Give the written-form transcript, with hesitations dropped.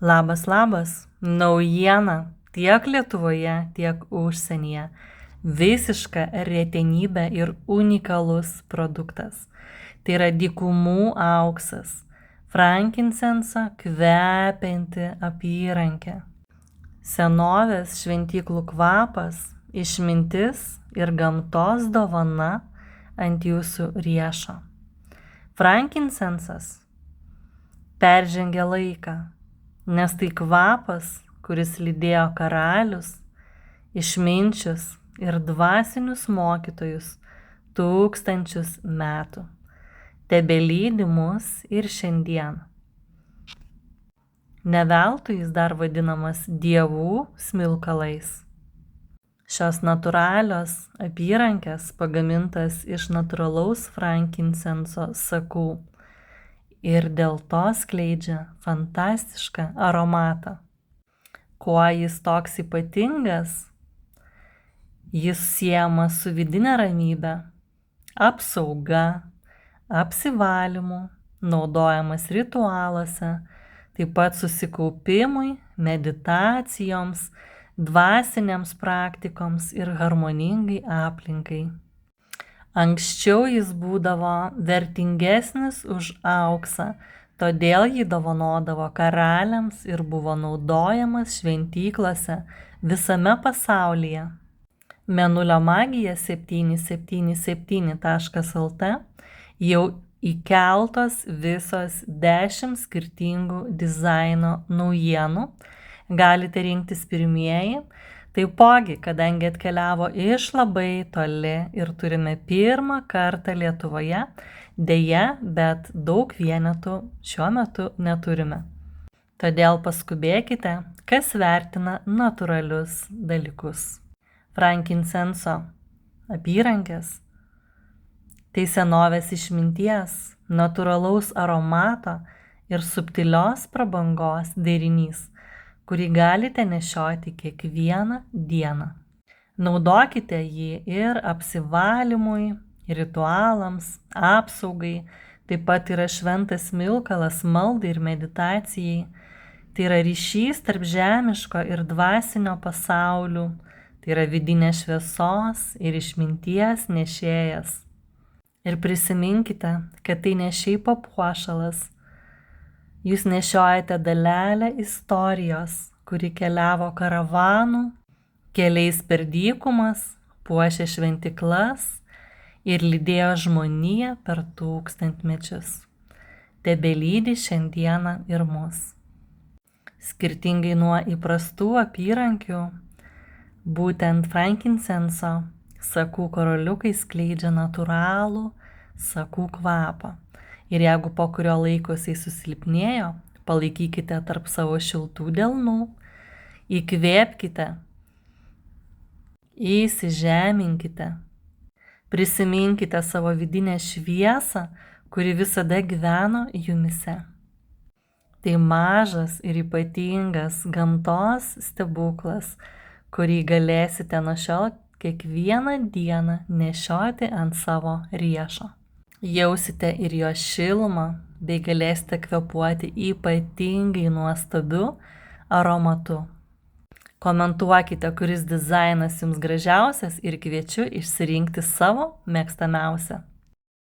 Labas, naujiena tiek Lietuvoje, tiek užsienyje. Visiška retenybė ir unikalus produktas. Tai yra dykumų auksas, frankincenso kvepianti apyrankė. Senovės šventyklų kvapas, išmintis ir gamtos dovana ant jūsų riešo. Frankincensas peržengia laiką, nes tai kvapas, kuris lydėjo karalius, išminčius ir dvasinius mokytojus tūkstančius metų. Tebelydi mus ir šiandien. Ne veltui jis dar vadinamas dievų smilkalais. Šios natūralios apyrankės pagamintas iš natūralaus frankincenso sakų ir dėl to skleidžia fantastišką aromatą. Kuo jis toks ypatingas? Jis siejamas su vidinė ramybė, apsauga, apsivalymu, naudojamas ritualuose, taip pat susikaupimui, meditacijoms, dvasinėms praktikoms ir harmoningai aplinkai. Anksčiau jis būdavo vertingesnis už auksą, todėl jį dovanodavo karaliams ir buvo naudojamas šventyklose visame pasaulyje. Mėnulio magija 777.lt jau įkeltos visos 10 skirtingų dizaino naujienų. Galite rinktis pirmieji. Taipogi, kadangi atkeliavo iš labai toli ir turime pirmą kartą Lietuvoje, deja, bet daug vienetų šiuo metu neturime. Todėl paskubėkite, kas vertina natūralius dalykus. Frankincenso apyrankės tai senovės išminties, natūralaus aromato ir subtilios prabangos derinys, kurį galite nešioti kiekvieną dieną. Naudokite jį ir apsivalymui, ritualams, apsaugai, taip pat yra šventas smilkalas maldai ir meditacijai. Tai yra ryšys tarp žemiško ir dvasinio pasaulių, tai yra vidinės šviesos ir išminties nešėjas. Ir prisiminkite, kad tai ne šiaip papuošalas. Jūs nešiojate dalelę istorijos, kuri keliavo karavanų, keliais per dykumas, puošė šventyklas ir lydėjo žmoniją per tūkstantmečius. Tebelydi šiandieną ir mus. Skirtingai nuo įprastų apyrankių, būtent frankincenso sakų karoliukai skleidžia natūralų sakų kvapą. Ir jeigu po kurio laiko jisai susilpnėjo, palaikykite tarp savo šiltų delnų, įkvėpkite, įsižeminkite, prisiminkite savo vidinę šviesą, kuri visada gyveno jumise. Tai mažas ir ypatingas gamtos stebuklas, kurį galėsite nuo šiol kiekvieną dieną nešioti ant savo riešo. Jausite ir jo šilumą, bei galėsite kvėpuoti ypatingai nuostabiu aromatu. Komentuokite, kuris dizainas jums gražiausias ir kviečiu išsirinkti savo mėgstamiausią.